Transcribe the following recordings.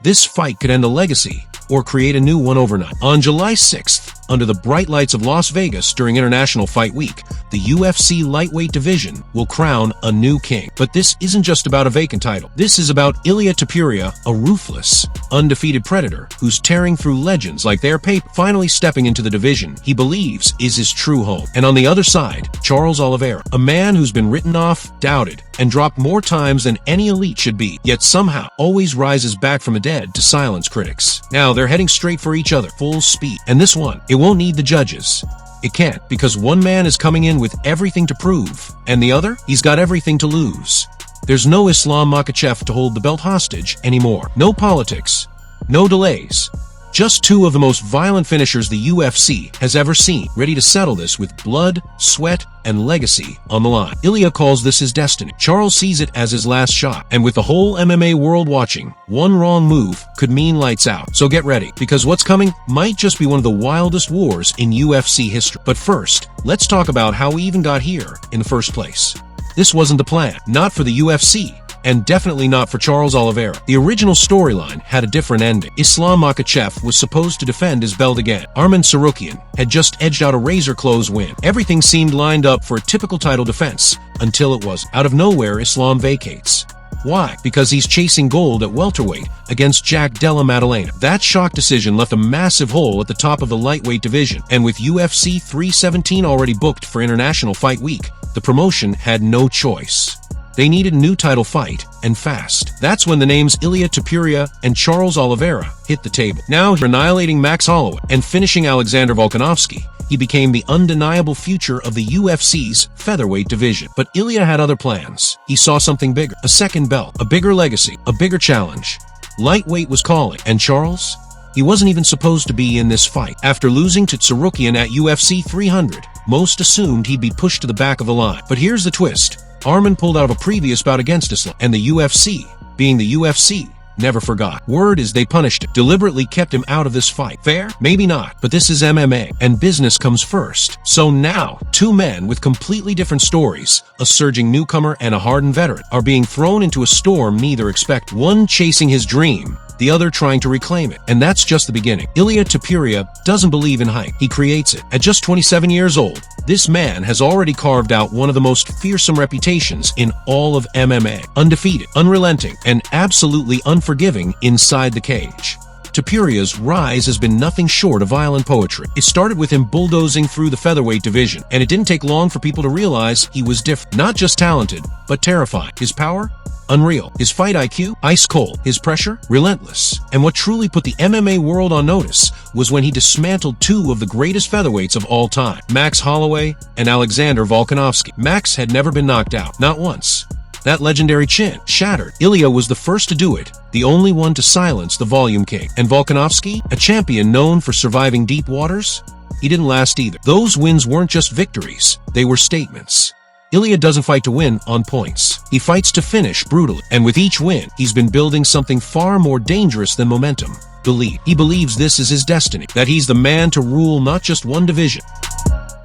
This fight could end a legacy or create a new one overnight. On July 6th, under the bright lights of Las Vegas during International Fight Week, the UFC lightweight division will crown a new king. But this isn't just about a vacant title. This is about Ilia Topuria, a ruthless, undefeated predator who's tearing through legends like their paper, finally stepping into the division he believes is his true home. And on the other side, Charles Oliveira, a man who's been written off, doubted, and dropped more times than any elite should be, yet somehow always rises back from the dead to silence critics. Now they're heading straight for each other, full speed. And this one, it won't need the judges. It can't, because one man is coming in with everything to prove, and the other, he's got everything to lose. There's no Islam Makhachev to hold the belt hostage anymore. No politics, no delays. Just two of the most violent finishers the UFC has ever seen, ready to settle this with blood, sweat, and legacy on the line. Ilia calls this his destiny. Charles sees it as his last shot. And with the whole MMA world watching, one wrong move could mean lights out. So get ready, because what's coming might just be one of the wildest wars in UFC history. But first, let's talk about how we even got here in the first place. This wasn't the plan. Not for the UFC. And definitely not for Charles Oliveira. The original storyline had a different ending. Islam Makhachev was supposed to defend his belt again. Arman Tsarukyan had just edged out a razor-close win. Everything seemed lined up for a typical title defense, until it wasn't. Out of nowhere, Islam vacates. Why? Because he's chasing gold at welterweight against Jack Della Maddalena. That shock decision left a massive hole at the top of the lightweight division, and with UFC 317 already booked for International Fight Week, the promotion had no choice. They needed a new title fight, and fast. That's when the names Ilia Topuria and Charles Oliveira hit the table. Now, annihilating Max Holloway and finishing Alexander Volkanovski, he became the undeniable future of the UFC's featherweight division. But Ilia had other plans. He saw something bigger. A second belt, a bigger legacy, a bigger challenge. Lightweight was calling, and Charles? He wasn't even supposed to be in this fight. After losing to Tsarukyan at UFC 300, most assumed he'd be pushed to the back of the line. But here's the twist. Arman pulled out of a previous bout against Islam, and the UFC, being the UFC, never forgot. Word is they punished him, deliberately kept him out of this fight. Fair? Maybe not, but this is MMA, and business comes first. So now, two men with completely different stories, a surging newcomer and a hardened veteran, are being thrown into a storm neither expect. One chasing his dream, the other trying to reclaim it. And that's just the beginning. Ilia Topuria doesn't believe in hype. He creates it. At just 27 years old, this man has already carved out one of the most fearsome reputations in all of MMA. Undefeated, unrelenting, and absolutely unforgiving inside the cage. Topuria's rise has been nothing short of violent poetry. It started with him bulldozing through the featherweight division, and it didn't take long for people to realize he was different. Not just talented, but terrifying. His power? Unreal. His fight IQ? Ice cold. His pressure? Relentless. And what truly put the MMA world on notice was when he dismantled two of the greatest featherweights of all time, Max Holloway and Alexander Volkanovski. Max had never been knocked out, not once. That legendary chin shattered. Ilia was the first to do it, the only one to silence the Volume King. And Volkanovski, a champion known for surviving deep waters? He didn't last either. Those wins weren't just victories, they were statements. Ilia doesn't fight to win on points. He fights to finish brutally. And with each win, he's been building something far more dangerous than momentum. Belief. He believes this is his destiny, that he's the man to rule not just one division.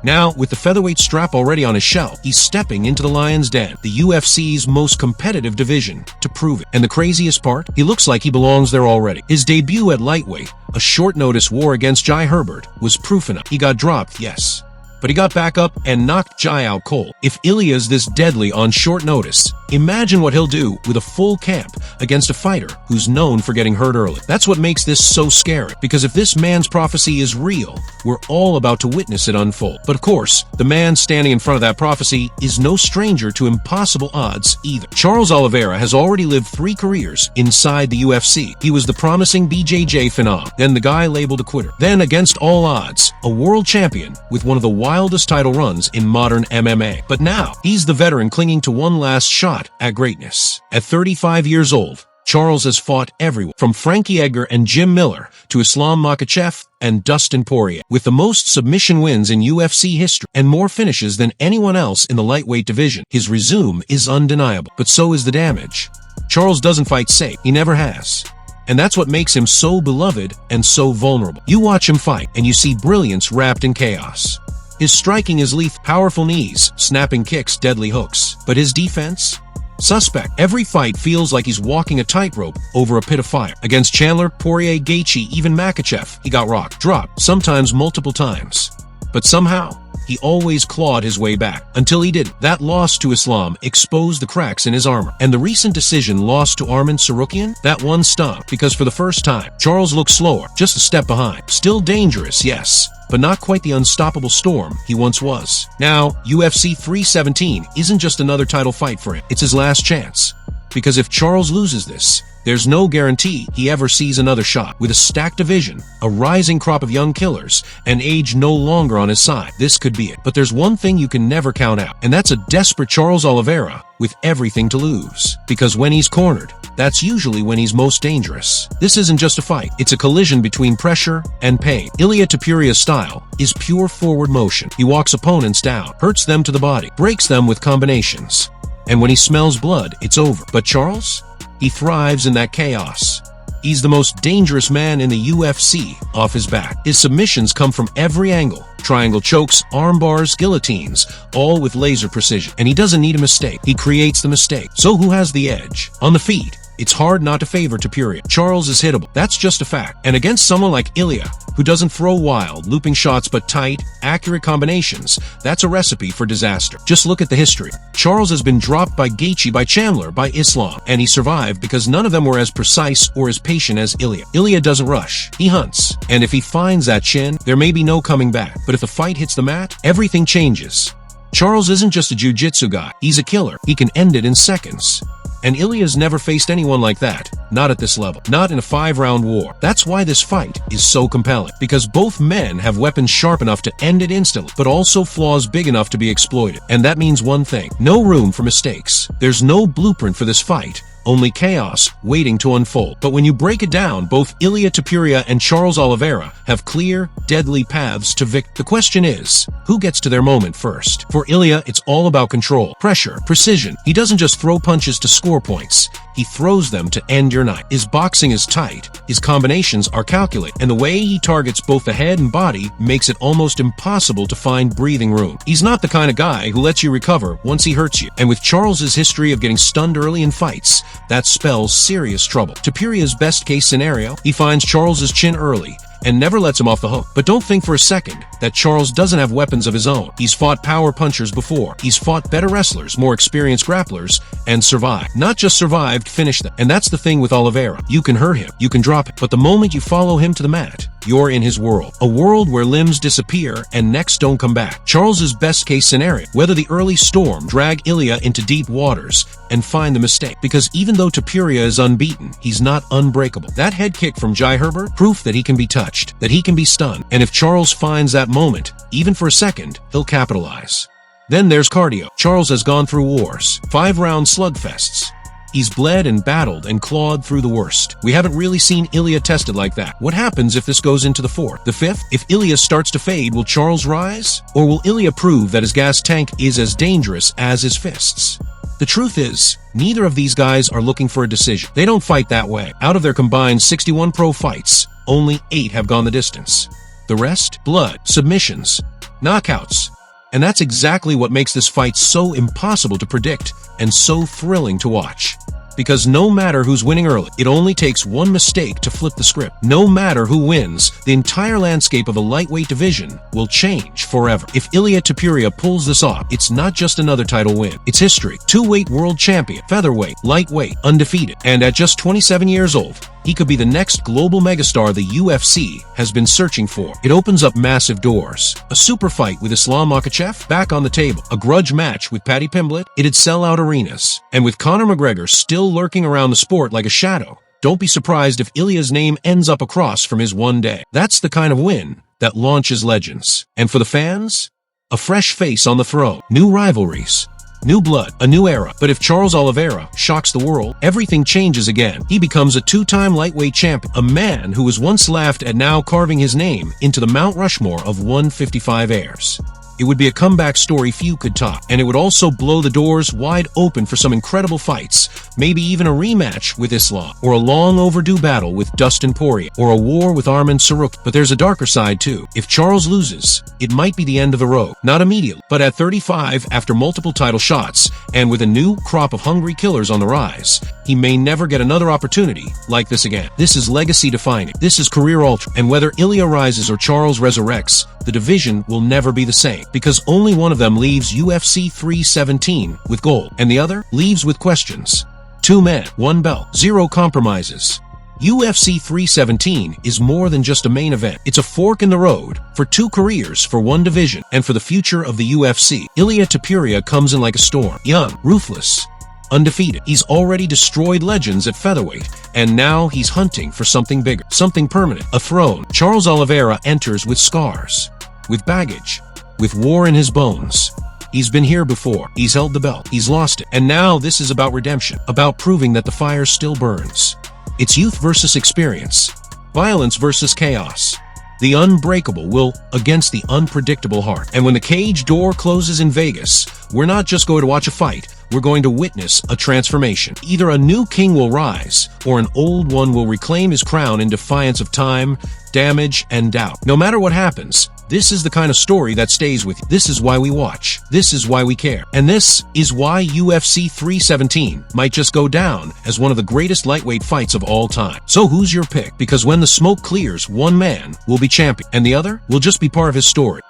Now, with the featherweight strap already on his shelf, he's stepping into the lion's den, the UFC's most competitive division, to prove it. And the craziest part? He looks like he belongs there already. His debut at lightweight, a short-notice war against Jai Herbert, was proof enough. He got dropped, yes, but he got back up and knocked Jai out cold. If Ilia's this deadly on short notice, imagine what he'll do with a full camp against a fighter who's known for getting hurt early. That's what makes this so scary, because if this man's prophecy is real, we're all about to witness it unfold. But of course, the man standing in front of that prophecy is no stranger to impossible odds either. Charles Oliveira has already lived 3 careers inside the UFC. He was the promising BJJ phenom, then the guy labeled a quitter, then against all odds, a world champion with one of the wildest title runs in modern MMA. But now, he's the veteran clinging to one last shot at greatness. At 35 years old, Charles has fought everyone, from Frankie Edgar and Jim Miller to Islam Makhachev and Dustin Poirier, with the most submission wins in UFC history and more finishes than anyone else in the lightweight division. His resume is undeniable, but so is the damage. Charles doesn't fight safe. He never has. And that's what makes him so beloved and so vulnerable. You watch him fight, and you see brilliance wrapped in chaos. His striking is lethal, powerful knees, snapping kicks, deadly hooks. But his defense? Suspect. Every fight feels like he's walking a tightrope over a pit of fire. Against Chandler, Poirier, Gaethje, even Makhachev, he got rocked, dropped, sometimes multiple times. But somehow, he always clawed his way back, until he didn't. That loss to Islam exposed the cracks in his armor. And the recent decision loss to Arman Tsarukyan, that one stung, because for the first time, Charles looked slower, just a step behind. Still dangerous, yes, but not quite the unstoppable storm he once was. Now, UFC 317 isn't just another title fight for him, it's his last chance. Because if Charles loses this, there's no guarantee he ever sees another shot. With a stacked division, a rising crop of young killers, and age no longer on his side, this could be it. But there's one thing you can never count out, and that's a desperate Charles Oliveira with everything to lose. Because when he's cornered, that's usually when he's most dangerous. This isn't just a fight, it's a collision between pressure and pain. Ilia Topuria's style is pure forward motion. He walks opponents down, hurts them to the body, breaks them with combinations. And when he smells blood, it's over. But Charles? He thrives in that chaos. He's the most dangerous man in the UFC off his back. His submissions come from every angle. Triangle chokes, arm bars, guillotines, all with laser precision. And he doesn't need a mistake. He creates the mistake. So who has the edge? On the feet, it's hard not to favor Topuria. Charles is hittable. That's just a fact. And against someone like Ilia, who doesn't throw wild, looping shots but tight, accurate combinations, that's a recipe for disaster. Just look at the history. Charles has been dropped by Gaethje, by Chandler, by Islam, and he survived because none of them were as precise or as patient as Ilia. Ilia doesn't rush. He hunts. And if he finds that chin, there may be no coming back. But if the fight hits the mat, everything changes. Charles isn't just a jiu-jitsu guy. He's a killer. He can end it in seconds. And Ilia's never faced anyone like that, not at this level, not in a 5-round war. That's why this fight is so compelling, because both men have weapons sharp enough to end it instantly, but also flaws big enough to be exploited. And that means one thing: no room for mistakes. There's no blueprint for this fight, only chaos waiting to unfold. But when you break it down, both Ilia Topuria and Charles Oliveira have clear, deadly paths to victory. The question is, who gets to their moment first? For Ilia, it's all about control, pressure, precision. He doesn't just throw punches to score points. He throws them to end your night. His boxing is tight, his combinations are calculated, and the way he targets both the head and body makes it almost impossible to find breathing room. He's not the kind of guy who lets you recover once he hurts you. And with Charles's history of getting stunned early in fights, that spells serious trouble. Topuria's best-case scenario, he finds Charles's chin early and never lets him off the hook. But don't think for a second that Charles doesn't have weapons of his own. He's fought power punchers before. He's fought better wrestlers, more experienced grapplers, and survived. Not just survived, finished them. And that's the thing with Oliveira. You can hurt him, you can drop him, but the moment you follow him to the mat, you're in his world. A world where limbs disappear and necks don't come back. Charles's best-case scenario: weather the early storm, drag Ilia into deep waters, and find the mistake. Because even though Topuria is unbeaten, he's not unbreakable. That head kick from Jai Herbert, proof that he can be touched, that he can be stunned. And if Charles finds that moment, even for a second, he'll capitalize. Then there's cardio. Charles has gone through wars, 5-round slugfests. He's bled and battled and clawed through the worst. We haven't really seen Ilia tested like that. What happens if this goes into the 4th, the 5th? If Ilia starts to fade, will Charles rise? Or will Ilia prove that his gas tank is as dangerous as his fists? The truth is, neither of these guys are looking for a decision. They don't fight that way. Out of their combined 61 pro fights, only 8 have gone the distance. The rest? Blood, submissions, knockouts. And that's exactly what makes this fight so impossible to predict and so thrilling to watch. Because no matter who's winning early, it only takes one mistake to flip the script. No matter who wins, the entire landscape of a lightweight division will change forever. If Ilia Topuria pulls this off, it's not just another title win. It's history. 2-weight world champion, featherweight, lightweight, undefeated. And at just 27 years old, he could be the next global megastar the UFC has been searching for. It opens up massive doors. A super fight with Islam Makhachev back on the table. A grudge match with Paddy Pimblett. It'd sell out arenas. And with Conor McGregor still lurking around the sport like a shadow, don't be surprised if Ilia's name ends up across from his one day. That's the kind of win that launches legends. And for the fans, a fresh face on the throne. New rivalries. New blood, a new era. But if Charles Oliveira shocks the world, everything changes again. He becomes a 2-time lightweight champion, a man who was once laughed at, now carving his name into the Mount Rushmore of 155 heirs. It would be a comeback story few could top, and it would also blow the doors wide open for some incredible fights, maybe even a rematch with Islam, or a long overdue battle with Dustin Poirier, or a war with Arman Tsarukyan. But there's a darker side too. If Charles loses, it might be the end of the road. Not immediately, but at 35, after multiple title shots, and with a new crop of hungry killers on the rise, he may never get another opportunity like this again. This is legacy defining. This is career altering. And whether Ilya rises or Charles resurrects, the division will never be the same, because only one of them leaves UFC 317 with gold, and the other leaves with questions. 2 men, 1 belt, 0 compromises. UFC 317 is more than just a main event. It's a fork in the road for 2 careers, for 1 division, and for the future of the UFC. Ilya Topuria comes in like a storm. Young, ruthless, undefeated. He's already destroyed legends at featherweight, and now he's hunting for something bigger, something permanent, a throne. Charles Oliveira enters with scars, with baggage, with war in his bones. He's been here before. He's held the belt. He's lost it. And now this is about redemption, about proving that the fire still burns. It's youth versus experience, violence versus chaos. The unbreakable will against the unpredictable heart. And when the cage door closes in Vegas, we're not just going to watch a fight. We're going to witness a transformation. Either a new king will rise, or an old one will reclaim his crown in defiance of time, damage, and doubt. No matter what happens, this is the kind of story that stays with you. This is why we watch. This is why we care. And this is why UFC 317 might just go down as one of the greatest lightweight fights of all time. So who's your pick? Because when the smoke clears, one man will be champion, and the other will just be part of his story.